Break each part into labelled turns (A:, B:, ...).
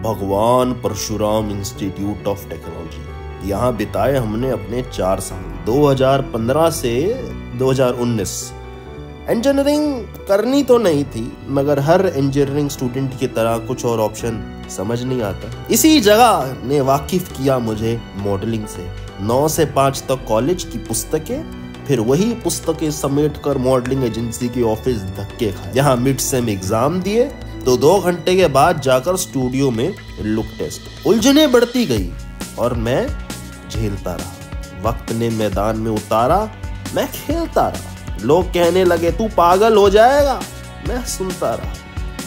A: भगवान Parshuram institute of technology. यहाँ बिताए हमने अपने 4 साल 2015 से 2019। इंजीनियरिंग करनी तो नहीं थी, मगर हर इंजीनियरिंग स्टूडेंट की तरह कुछ और ऑप्शन समझ नहीं आता। इसी जगह ने वाकिफ किया मुझे मॉडलिंग से। 9 से 5 तक कॉलेज की पुस्तकें, फिर वही पुस्तकें समेट कर मॉडलिंग एजेंसी की ऑफिस धक्के खाए। यहाँ मिड सेम एग्जाम दिए तो 2 घंटे के बाद जाकर स्टूडियो में लुक टेस्ट। उलझने बढ़ती गई और मैं झेलता रहा। वक्त ने मैदान में उतारा, मैं खेलता रहा। लोग कहने लगे तू पागल हो जाएगा, मैं सुनता रहा।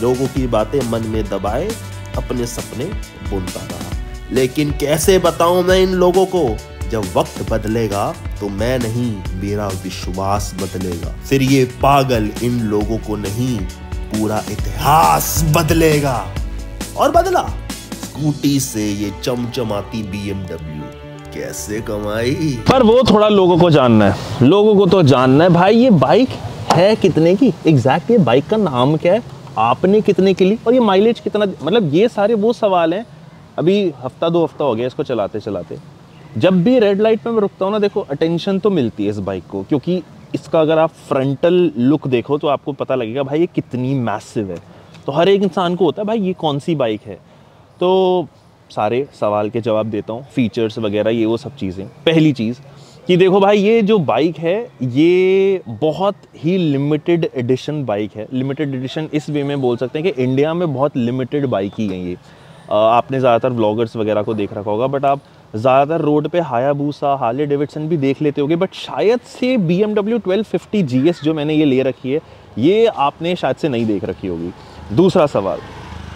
A: लोगों की बातें मन में दबाए अपने सपने बुनता रहा। लेकिन कैसे बताऊं मैं इन लोगों को, जब वक्त बदलेगा तो मैं नहीं, मेरा विश्वास बदलेगा। फिर ये पागल इन लोगों को नहीं, पूरा इतिहास बदलेगा। और बदला। स्कूटी से ये चमचमाती BMW कैसे कमाई।
B: पर वो थोड़ा लोगों को जानना है, लोगों को तो जानना है भाई ये बाइक है कितने की, एग्जैक्ट ये बाइक का नाम क्या है, आपने कितने की ली और ये माइलेज कितना, मतलब ये सारे वो सवाल हैं। अभी हफ्ता 2 हफ्ता हो गया इसको चलाते चलाते। जब भी रेड लाइट पे मैं रुकता हूँ ना, देखो अटेंशन तो मिलती है इस बाइक को, क्योंकि इसका अगर आप फ्रंटल लुक देखो तो आपको पता लगेगा भाई ये कितनी मैसिव है। तो हर एक इंसान को होता है भाई ये कौन सी बाइक है। तो सारे सवाल के जवाब देता हूँ, फीचर्स वगैरह ये वो सब चीज़ें। पहली चीज़ कि देखो भाई ये जो बाइक है ये बहुत ही लिमिटेड एडिशन बाइक है। लिमिटेड एडिशन इस वे में बोल सकते हैं कि इंडिया में बहुत लिमिटेड बाइक ही है ये। आपने ज़्यादातर व्लॉगर्स वगैरह को देख रखा होगा, बट आप ज़्यादातर रोड पे हायाबूसा, हार्ले डेविडसन भी देख लेते होगे, बट शायद से BMW 1250 GS जो मैंने ये ले रखी है ये आपने शायद से नहीं देख रखी होगी। दूसरा सवाल,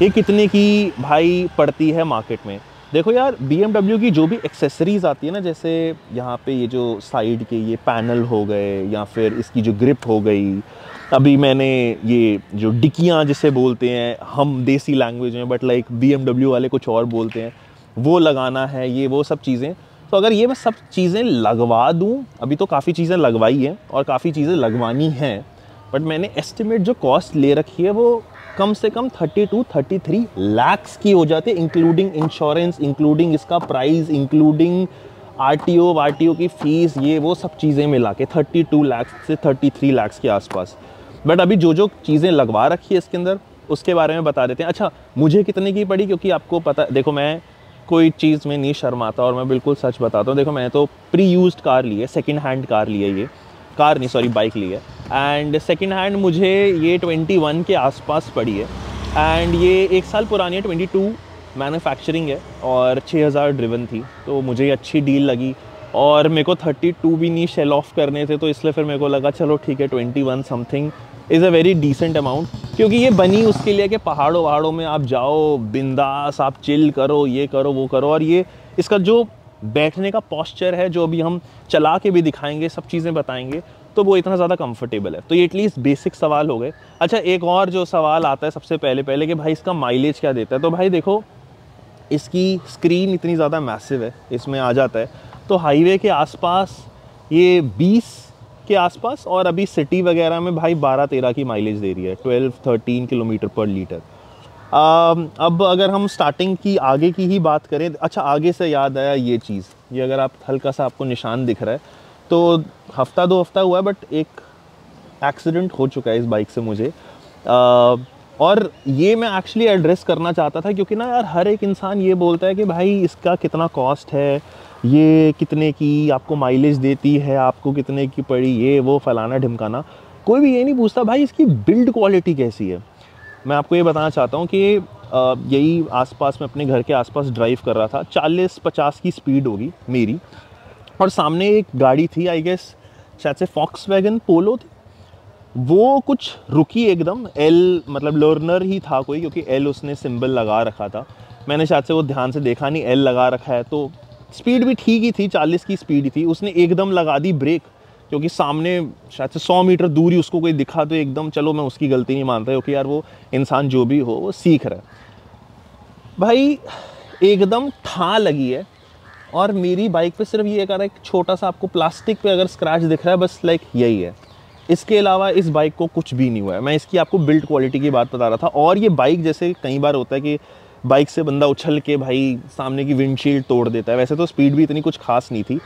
B: ये कितने की भाई पड़ती है मार्केट में। देखो यार BMW की जो भी एक्सेसरीज़ आती है ना, जैसे यहाँ पे ये जो साइड के ये पैनल हो गए या फिर इसकी जो ग्रिप हो गई, अभी मैंने ये जो डिक्कियाँ जिसे बोलते हैं हम देसी लैंग्वेज में, बट लाइक BMW वाले कुछ और बोलते हैं, वो लगाना है, ये वो सब चीज़ें। तो अगर ये मैं सब चीज़ें लगवा दूँ, अभी तो काफ़ी चीज़ें लगवाई हैं और काफ़ी चीज़ें लगवानी हैं, बट मैंने एस्टिमेट जो कॉस्ट ले रखी है वो कम से कम 32-33 लाख की हो जाती है, इंक्लूडिंग इंश्योरेंस, इंक्लूडिंग इसका प्राइस, इंक्लूडिंग RTO की फ़ीस, ये वो सब चीज़ें मिला के 32 लाख से 33 लाख के आसपास। बट अभी जो चीज़ें लगवा रखी है इसके अंदर उसके बारे में बता देते हैं। अच्छा मुझे कितने की पड़ी, क्योंकि आपको पता, देखो मैं कोई चीज़ में नहीं शर्माता और मैं बिल्कुल सच बताता हूँ। देखो मैंने तो प्री यूज्ड कार ली है, सेकेंड हैंड कार ली है, ये कार नहीं सॉरी बाइक ली है। एंड सेकेंड हैंड मुझे ये 21 के आसपास पड़ी है। एंड ये 1 साल पुरानी है, 22 मैन्युफैक्चरिंग है और 6000 ड्रिवन थी, तो मुझे ये अच्छी डील लगी। और मेरे को 32 भी नहीं शेल ऑफ करने थे, तो इसलिए फिर मेरे को लगा चलो ठीक है 21 something is a very decent amount, क्योंकि ये बनी उसके लिए कि पहाड़ों वहाड़ों में आप जाओ बिंदास, आप चिल करो, ये करो वो करो। और ये इसका जो बैठने का पोस्चर है, जो अभी हम चला के भी दिखाएंगे, सब चीज़ें बताएंगे, तो वो इतना ज़्यादा कंफर्टेबल है। तो ये एटलीस्ट बेसिक सवाल हो गए। अच्छा एक और जो सवाल आता है सबसे पहले कि भाई इसका माइलेज क्या देता है। तो भाई देखो इसकी स्क्रीन इतनी ज़्यादा मैसिव है, इसमें आ जाता है, तो हाईवे के आसपास ये 20 के आसपास, और अभी सिटी वगैरह में भाई 12-13 की माइलेज दे रही है, 12-13 किलोमीटर पर लीटर। अब अगर हम स्टार्टिंग की आगे की ही बात करें, अच्छा आगे से याद आया ये चीज़, ये अगर आप हल्का सा आपको निशान दिख रहा है, तो हफ्ता 2 हफ्ता हुआ है बट एक एक्सीडेंट हो चुका है इस बाइक से मुझे। और ये मैं एक्चुअली एड्रेस करना चाहता था, क्योंकि ना यार हर एक इंसान ये बोलता है कि भाई इसका कितना कॉस्ट है, ये कितने की आपको माइलेज देती है, आपको कितने की पड़ी, ये वो फलाना ढिमकाना। कोई भी ये नहीं पूछता भाई इसकी बिल्ड क्वालिटी कैसी है। मैं आपको ये बताना चाहता हूँ कि यही आसपास में अपने घर के आसपास ड्राइव कर रहा था, 40-50 की स्पीड होगी मेरी, और सामने एक गाड़ी थी, आई गेस शायद से Volkswagen पोलो थी, वो कुछ रुकी एकदम। एल मतलब लर्नर ही था कोई, क्योंकि एल उसने सिंबल लगा रखा था, मैंने शायद से वो ध्यान से देखा नहीं, एल लगा रखा है, तो स्पीड भी ठीक ही थी, 40 की स्पीड थी। उसने एकदम लगा दी ब्रेक, क्योंकि सामने शायद से 100 मीटर दूर ही उसको कोई दिखा, तो एकदम, चलो मैं उसकी गलती नहीं मानता, क्योंकि यार वो इंसान जो भी हो वो सीख रहा है। भाई एकदम ठा लगी है, और मेरी बाइक पे सिर्फ ये एक छोटा सा आपको प्लास्टिक पे अगर स्क्रैच दिख रहा है, बस लाइक यही है। इसके अलावा इस बाइक को कुछ भी नहीं हुआ है। मैं इसकी आपको बिल्ड क्वालिटी की बात बता रहा था। और ये बाइक जैसे कई बार होता है कि बाइक से बंदा उछल के भाई सामने की विंडशील्ड तोड़ देता है। वैसे तो स्पीड भी इतनी कुछ खास नहीं थी,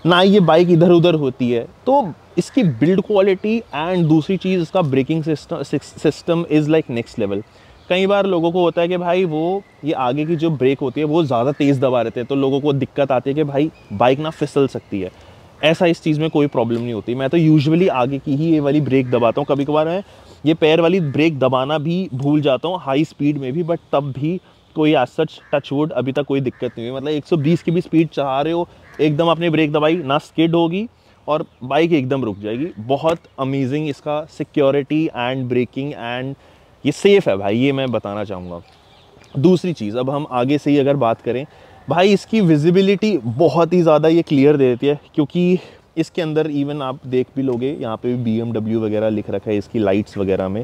B: ना ये बाइक इधर उधर होती है। तो इसकी बिल्ड क्वालिटी एंड दूसरी चीज़ इसका braking system is like next level. कई बार लोगों को होता है कि भाई वो ये आगे की जो ब्रेक होती है वो ज़्यादा तेज़ दबा रहते हैं, तो लोगों को दिक्कत आती है कि भाई बाइक ना फिसल सकती है। ऐसा इस चीज़ में कोई प्रॉब्लम नहीं होती। मैं तो यूजुअली आगे की ही ये वाली ब्रेक दबाता हूँ। कभी कभार मैं ये पैर वाली ब्रेक दबाना भी भूल जाता हूँ हाई स्पीड में भी, बट तब भी कोई एज सच टच वुड अभी तक कोई दिक्कत नहीं हुई। मतलब 120 की भी स्पीड चला रहे हो, एकदम आपने ब्रेक दबाई ना, स्किड होगी और बाइक एकदम रुक जाएगी। बहुत अमेजिंग इसका सिक्योरिटी एंड ब्रेकिंग एंड ये सेफ़ है भाई, ये मैं बताना चाहूँगा। दूसरी चीज़, अब हम आगे से ही अगर बात करें भाई, इसकी विजिबिलिटी बहुत ही ज़्यादा ये क्लियर दे देती है, क्योंकि इसके अंदर इवन आप देख भी लोगे यहाँ पे भी BMW वगैरह लिख रखा है। इसकी लाइट्स वगैरह में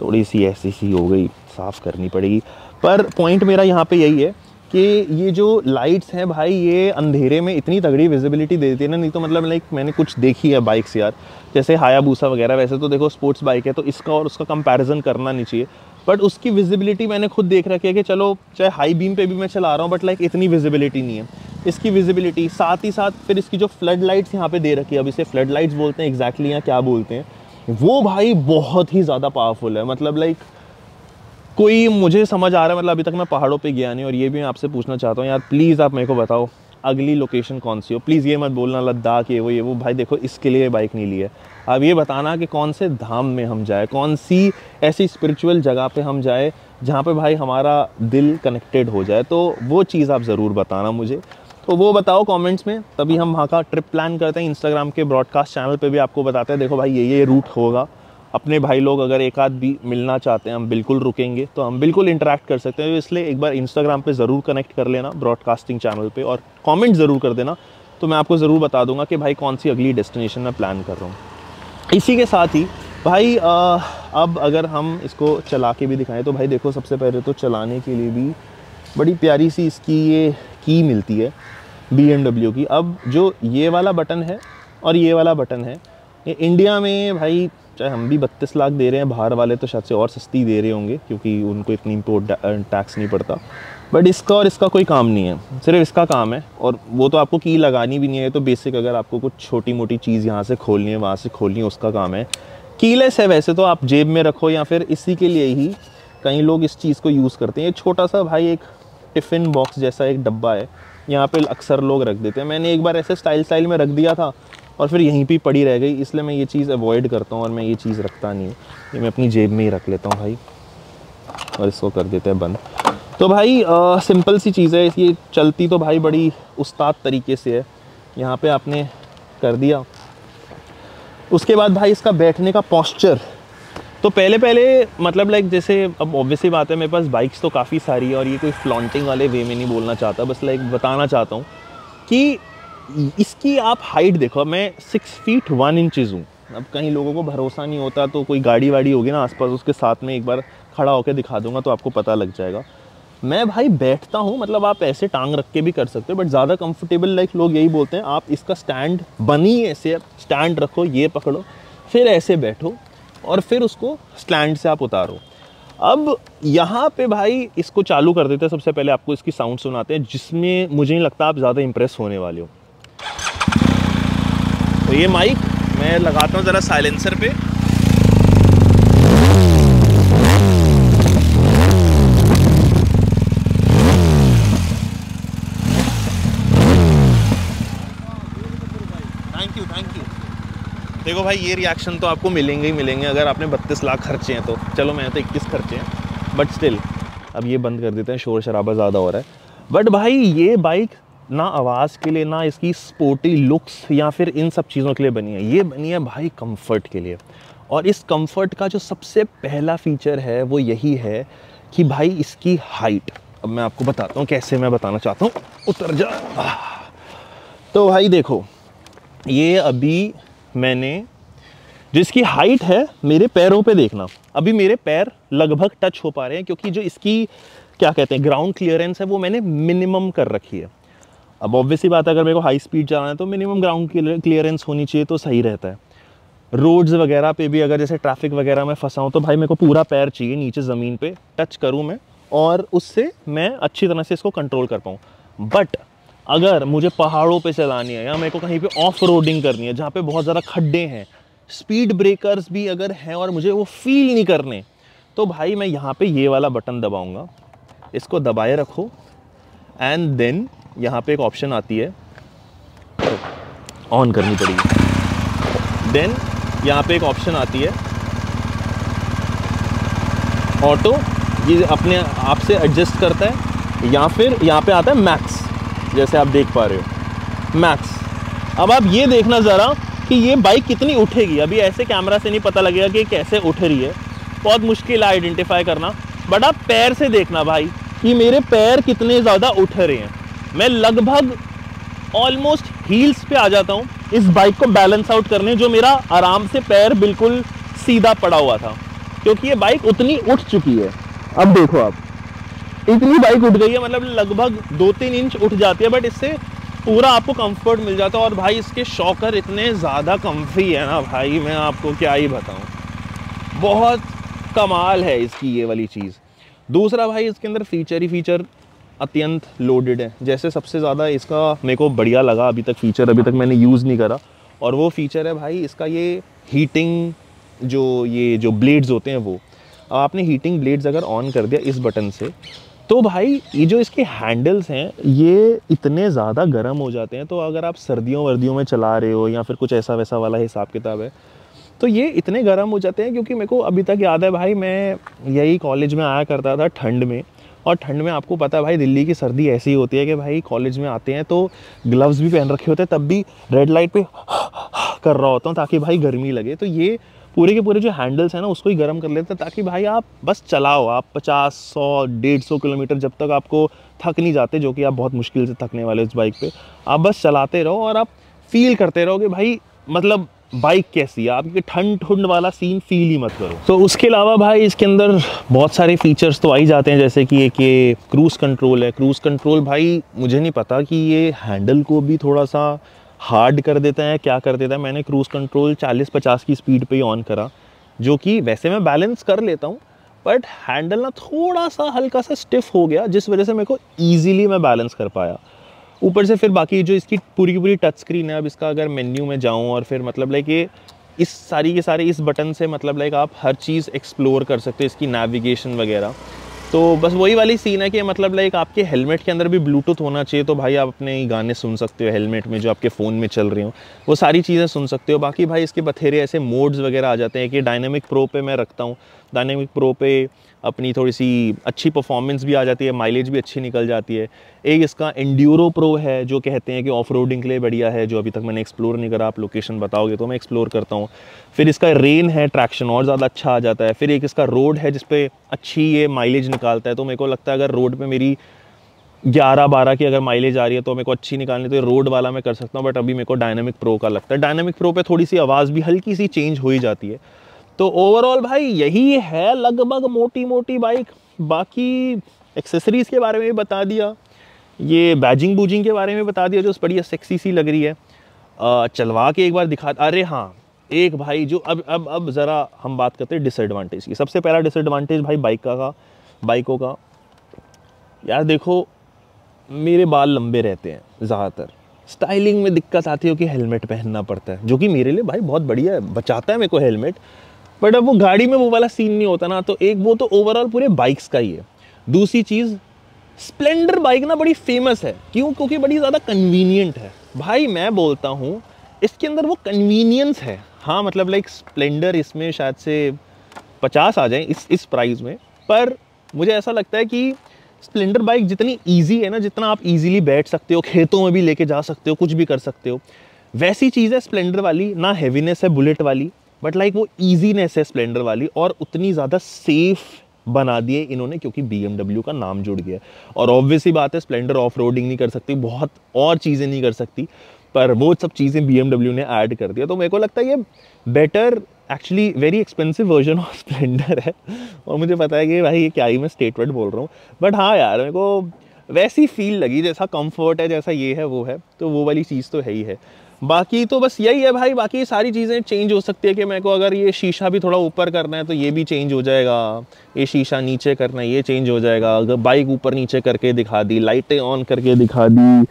B: थोड़ी सी ऐसी सी हो गई, साफ़ करनी पड़ेगी। पर पॉइंट मेरा यहाँ पे यही है कि ये जो लाइट्स हैं भाई, ये अंधेरे में इतनी तगड़ी विजिबिलिटी दे देती है ना। नहीं तो मतलब लाइक मैंने कुछ देखी है बाइक्स यार, जैसे हायाबूसा वगैरह, वैसे तो देखो स्पोर्ट्स बाइक है तो इसका और उसका कंपैरिजन करना नहीं चाहिए, बट उसकी विजिबिलिटी मैंने खुद देख रखी है कि चलो चाहे हाई बीम पे भी मैं चला रहा हूँ बट लाइक इतनी विजिबिलिटी नहीं है इसकी विजिबिलिटी। साथ ही साथ फिर इसकी जो फ्लड लाइट्स यहाँ पे दे रखी है, अब इसे फ्लड लाइट्स बोलते हैं एग्जैक्टली या क्या बोलते हैं, वो भाई बहुत ही ज़्यादा पावरफुल है। मतलब लाइक कोई मुझे समझ आ रहा है, मतलब अभी तक मैं पहाड़ों पे गया नहीं, और ये भी मैं आपसे पूछना चाहता हूँ यार, प्लीज़ आप मेरे को बताओ अगली लोकेशन कौन सी हो। प्लीज़ ये मत बोलना लद्दाख ये वो भाई देखो इसके लिए बाइक नहीं ली है। अब ये बताना कि कौन से धाम में हम जाए, कौन सी ऐसी स्पिरिचुअल जगह पे हम जाए जहाँ पे भाई हमारा दिल कनेक्टेड हो जाए, तो वो चीज़ आप ज़रूर बताना मुझे। तो वो बताओ कमेंट्स में, तभी हम वहाँ का ट्रिप प्लान करते हैं। इंस्टाग्राम के ब्रॉडकास्ट चैनल पे भी आपको बताते हैं, देखो भाई ये रूट होगा। अपने भाई लोग अगर एक आध भी मिलना चाहते हैं, हम बिल्कुल रुकेंगे, तो हम बिल्कुल इंटरेक्ट कर सकते हैं। इसलिए एक बार इंस्टाग्राम पे ज़रूर कनेक्ट कर लेना ब्रॉडकास्टिंग चैनल पे, और कमेंट ज़रूर कर देना, तो मैं आपको ज़रूर बता दूंगा कि भाई कौन सी अगली डेस्टिनेशन मैं प्लान कर रहा हूँ। इसी के साथ ही भाई अब अगर हम इसको चला के भी दिखाएं, तो भाई देखो सबसे पहले तो चलाने के लिए भी बड़ी प्यारी सी इसकी ये की मिलती है BMW की। अब जो ये वाला बटन है और ये वाला बटन है, ये इंडिया में भाई चाहे हम भी 32 लाख दे रहे हैं, बाहर वाले तो शायद से और सस्ती दे रहे होंगे क्योंकि उनको इतनी इम्पोर्ट टैक्स नहीं पड़ता। बट इसका और इसका कोई काम नहीं है, सिर्फ इसका काम है, और वो तो आपको की लगानी भी नहीं है। तो बेसिक अगर आपको कुछ छोटी मोटी चीज़ यहाँ से खोलनी है वहाँ से खोलनी है, उसका काम है। कीलेस है, वैसे तो आप जेब में रखो या फिर इसी के लिए ही कई लोग इस चीज़ को यूज़ करते हैं। ये छोटा सा भाई एक टिफ़िन बॉक्स जैसा एक डब्बा है, यहाँ पे अक्सर लोग रख देते हैं। मैंने एक बार ऐसे स्टाइल में रख दिया था और फिर यहीं पे पड़ी रह गई, इसलिए मैं ये चीज़ अवॉइड करता हूँ और मैं ये चीज़ रखता नहीं हूँ। ये मैं अपनी जेब में ही रख लेता हूँ भाई, और इसको कर देते हैं बंद। तो भाई सिंपल सी चीज़ है, ये चलती तो भाई बड़ी उस्ताद तरीके से है। यहाँ पे आपने कर दिया, उसके बाद भाई इसका बैठने का पोस्चर, तो पहले मतलब लाइक जैसे अब ऑब्वियसली बात है, मेरे पास बाइक्स तो काफ़ी सारी है और ये कोई फ्लॉन्टिंग वाले वे में नहीं बोलना चाहता, बस लाइक बताना चाहता हूँ कि इसकी आप हाइट देखो, मैं 6 फीट 1 इंचज़ हूँ। अब कहीं लोगों को भरोसा नहीं होता तो कोई गाड़ी वाड़ी होगी ना आसपास, उसके साथ में एक बार खड़ा होकर दिखा दूंगा तो आपको पता लग जाएगा। मैं भाई बैठता हूँ, मतलब आप ऐसे टांग रख के भी कर सकते हो, बट ज़्यादा कंफर्टेबल लाइक लोग यही बोलते हैं आप इसका स्टैंड बनी ऐसे स्टैंड रखो, ये पकड़ो, फिर ऐसे बैठो और फिर उसको स्टैंड से आप उतारो। अब यहाँ पे भाई इसको चालू कर देते हैं। सबसे पहले आपको इसकी साउंड सुनाते हैं, जिसमें मुझे नहीं लगता आप ज़्यादा इंप्रेस होने वाले हो। तो ये माइक मैं लगाता हूँ ज़रा साइलेंसर पे, थैंक यू। देखो भाई ये रिएक्शन तो आपको मिलेंगे ही मिलेंगे अगर आपने 32 लाख खर्चे हैं तो। चलो मैंने तो 21 खर्चे हैं, बट स्टिल अब ये बंद कर देते हैं, शोर शराबा ज़्यादा हो रहा है। बट भाई ये बाइक ना आवाज़ के लिए, ना इसकी स्पोर्टी लुक्स या फिर इन सब चीज़ों के लिए बनी है, ये बनी है भाई कंफर्ट के लिए। और इस कंफर्ट का जो सबसे पहला फीचर है वो यही है कि भाई इसकी हाइट। अब मैं आपको बताता हूँ कैसे, मैं बताना चाहता हूँ, उतर जा। तो भाई देखो ये अभी मैंने जिसकी हाइट है, मेरे पैरों पे देखना, अभी मेरे पैर लगभग टच हो पा रहे हैं क्योंकि जो इसकी क्या कहते हैं ग्राउंड क्लियरेंस है वो मैंने मिनिमम कर रखी है। अब ऑब्वियसली बात है अगर मेरे को हाई स्पीड जाना है तो मिनिमम ग्राउंड क्लियरेंस होनी चाहिए तो सही रहता है। रोड्स वगैरह पे भी अगर जैसे ट्रैफिक वगैरह में फंसा हूँ तो भाई मेरे को पूरा पैर चाहिए नीचे ज़मीन पे टच करूँ मैं और उससे मैं अच्छी तरह से इसको कंट्रोल कर पाऊँ। बट अगर मुझे पहाड़ों पे चलानी है या मेरे को कहीं पे ऑफ रोडिंग करनी है जहाँ पे बहुत ज़्यादा खड्डे हैं, स्पीड ब्रेकर्स भी अगर हैं और मुझे वो फील नहीं करने, तो भाई मैं यहाँ पे ये वाला बटन दबाऊँगा। इसको दबाए रखो एंड देन यहाँ पे एक ऑप्शन आती है, ऑन करनी पड़ेगी। देन यहाँ पे एक ऑप्शन आती है ऑटो, ये अपने आप से एडजस्ट करता है, या फिर यहाँ पे आता है मैक्स, जैसे आप देख पा रहे हो मैक्स। अब आप ये देखना ज़रा कि ये बाइक कितनी उठेगी। अभी ऐसे कैमरा से नहीं पता लगेगा कि कैसे उठ रही है, बहुत मुश्किल है आइडेंटिफाई करना, बट आप पैर से देखना भाई कि मेरे पैर कितने ज़्यादा उठ रहे हैं। मैं लगभग ऑलमोस्ट हील्स पे आ जाता हूँ इस बाइक को बैलेंस आउट करने, जो मेरा आराम से पैर बिल्कुल सीधा पड़ा हुआ था, क्योंकि ये बाइक उतनी उठ चुकी है। अब देखो आप, इतनी बाइक उठ गई है, मतलब लगभग 2-3 इंच उठ जाती है, बट इससे पूरा आपको कंफर्ट मिल जाता है। और भाई इसके शॉकर इतने ज़्यादा कम्फी है ना भाई, मैं आपको क्या ही बताऊँ, बहुत कमाल है इसकी ये वाली चीज़। दूसरा भाई इसके अंदर फीचर ही फीचर अत्यंत लोडेड है। जैसे सबसे ज़्यादा इसका मेरे को बढ़िया लगा अभी तक फीचर, अभी तक मैंने यूज़ नहीं करा, और वो फीचर है भाई इसका ये हीटिंग, जो ब्लेड्स होते हैं वो, आपने हीटिंग ब्लेड्स अगर ऑन कर दिया इस बटन से, तो भाई ये जो इसके हैंडल्स हैं ये इतने ज़्यादा गर्म हो जाते हैं। तो अगर आप सर्दियों वर्दियों में चला रहे हो या फिर कुछ ऐसा वैसा वाला हिसाब किताब है, तो ये इतने गर्म हो जाते हैं। क्योंकि मेरे को अभी तक याद है भाई, मैं यही कॉलेज में आया करता था ठंड में, और ठंड में आपको पता है भाई दिल्ली की सर्दी ऐसी होती है कि भाई कॉलेज में आते हैं तो ग्लव्स भी पहन रखे होते हैं, तब भी रेड लाइट पे कर रहा होता हूँ ताकि भाई गर्मी लगे। तो ये पूरे के पूरे जो हैंडल्स हैं ना उसको ही गर्म कर लेते हैं, ताकि भाई आप बस चलाओ, आप 50, 100, 150 किलोमीटर जब तक आपको थक नहीं जाते, जो कि आप बहुत मुश्किल से थकने वाले इस बाइक पे, आप बस चलाते रहो और आप फील करते रहो कि भाई मतलब बाइक कैसी है, आपकी ठंड वाला सीन फील ही मत करो। तो उसके अलावा भाई इसके अंदर बहुत सारे फीचर्स तो आ ही जाते हैं, जैसे कि एक ये क्रूज़ कंट्रोल है। क्रूज़ कंट्रोल भाई मुझे नहीं पता कि ये हैंडल को भी थोड़ा सा हार्ड कर देता है, क्या कर देता है। मैंने क्रूज़ कंट्रोल 40-50 की स्पीड पे ही ऑन करा, जो कि वैसे मैं बैलेंस कर लेता हूँ, बट हैंडल ना थोड़ा सा हल्का सा स्टिफ हो गया, जिस वजह से मेरे को ईजिली मैं बैलेंस कर पाया। ऊपर से फिर बाकी जो इसकी पूरी की पूरी टच स्क्रीन है, अब इसका अगर मेन्यू में जाऊँ और फिर मतलब लाइक ये इस सारी के सारे इस बटन से मतलब लाइक आप हर चीज़ एक्सप्लोर कर सकते हो, इसकी नेविगेशन वगैरह। तो बस वही वाली सीन है कि मतलब लाइक आपके हेलमेट के अंदर भी ब्लूटूथ होना चाहिए, तो भाई आप अपने गाने सुन सकते हो हेलमेट में, जो आपके फ़ोन में चल रही हो वो सारी चीज़ें सुन सकते हो। बाकी भाई इसके बथेरे ऐसे मोड्स वगैरह आ जाते हैं कि डायनेमिक प्रो पे मैं रखता हूँ, डायनेमिक प्रो पे अपनी थोड़ी सी अच्छी परफॉर्मेंस भी आ जाती है, माइलेज भी अच्छी निकल जाती है। एक इसका एंड्यूरो प्रो है, जो कहते हैं कि ऑफ रोडिंग के लिए बढ़िया है, जो अभी तक मैंने एक्सप्लोर नहीं करा, आप लोकेशन बताओगे तो मैं एक्सप्लोर करता हूँ। फिर इसका रेन है, ट्रैक्शन और ज़्यादा अच्छा आ जाता है। फिर एक इसका रोड है जिसपे अच्छी ये माइलेज निकालता है, तो मेरे को लगता है अगर रोड पे मेरी 11-12 की अगर माइलेज आ रही है तो मेरे को अच्छी निकालनी, तो रोड वाला मैं कर सकता हूँ। बट अभी मेरे को डायनामिक प्रो का लगता है, डायनामिक प्रो पे थोड़ी सी आवाज़ भी हल्की सी चेंज हो ही जाती है। तो ओवरऑल भाई यही है लगभग मोटी मोटी बाइक। बाकी एक्सेसरीज़ के बारे में भी बता दिया, ये बैजिंग बूजिंग के बारे में बता दिया, जो बढ़िया सेक्सी सी लग रही है। चलवा के एक बार दिखा, अरे हाँ एक भाई जो अब ज़रा हम बात करते हैं डिसएडवांटेज की। सबसे पहला डिसएडवांटेज भाई बाइकों का, यार देखो मेरे बाल लंबे रहते हैं ज़्यादातर, स्टाइलिंग में दिक्कत आती है कि हेलमेट पहनना पड़ता है, जो कि मेरे लिए भाई बहुत बढ़िया है, बचाता है मेरे को हेलमेट। बट अब वो गाड़ी में वो वाला सीन नहीं होता ना, तो एक वो तो ओवरऑल पूरे बाइक्स का ही है। दूसरी चीज़, स्प्लेंडर बाइक ना बड़ी फेमस है, क्यों? क्योंकि बड़ी ज़्यादा कन्वीनियंट है। भाई मैं बोलता हूँ इसके अंदर वो कन्वीनियंस है। हाँ मतलब लाइक स्प्लेंडर इसमें शायद से 50 आ जाए इस प्राइस में, पर मुझे ऐसा लगता है कि स्प्लेंडर बाइक जितनी ईजी है ना, जितना आप इजीली बैठ सकते हो, खेतों में भी लेके जा सकते हो, कुछ भी कर सकते हो, वैसी चीज़ है स्प्लेंडर वाली। ना हैवीनेस है बुलेट वाली, बट लाइक वो ईजीनेस है स्प्लेंडर वाली, और उतनी ज़्यादा सेफ बना दिए इन्होंने क्योंकि BMW का नाम जुड़ गया। और ऑब्वियसली बात है स्प्लेंडर ऑफ रोडिंग नहीं कर सकती, बहुत और चीज़ें नहीं कर सकती, पर वो सब चीज़ें BMW ने ऐड कर दिया। तो मेरे को लगता है ये better, actually very expensive version of splendour है। और मुझे पता है कि भाई ये क्या ही मैं स्टेटमेंट बोल रहा हूँ, बट हाँ यार मेरे को वैसी फील लगी, जैसा कंफर्ट है, जैसा ये है वो है, तो वो वाली चीज़ तो है ही है। बाकी तो बस यही है भाई, बाकी सारी चीज़ें चेंज हो सकती है कि मेरे को अगर ये शीशा भी थोड़ा ऊपर करना है तो ये भी चेंज हो जाएगा, ये शीशा नीचे करना है ये चेंज हो जाएगा, अगर बाइक ऊपर नीचे करके दिखा दी, लाइटें ऑन करके दिखा दी,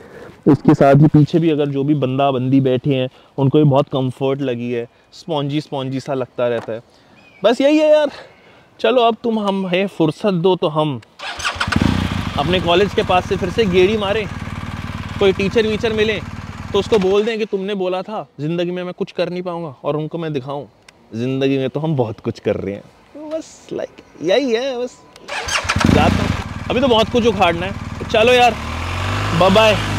B: उसके साथ ही पीछे भी अगर जो भी बंदा बंदी बैठे हैं उनको भी बहुत कंफर्ट लगी है, स्पॉन्जी स्पॉन्जी सा लगता रहता है। बस यही है यार। चलो अब तुम हम है फुर्सत दो तो हम अपने कॉलेज के पास से फिर से गेड़ी मारें, कोई टीचर वीचर मिले तो उसको बोल दें कि तुमने बोला था ज़िंदगी में मैं कुछ कर नहीं पाऊंगा, और उनको मैं दिखाऊं ज़िंदगी में तो हम बहुत कुछ कर रहे हैं। तो बस लाइक यही है, बस जाता हूँ, अभी तो बहुत कुछ उखाड़ना है। तो चलो यार, बाय बाय।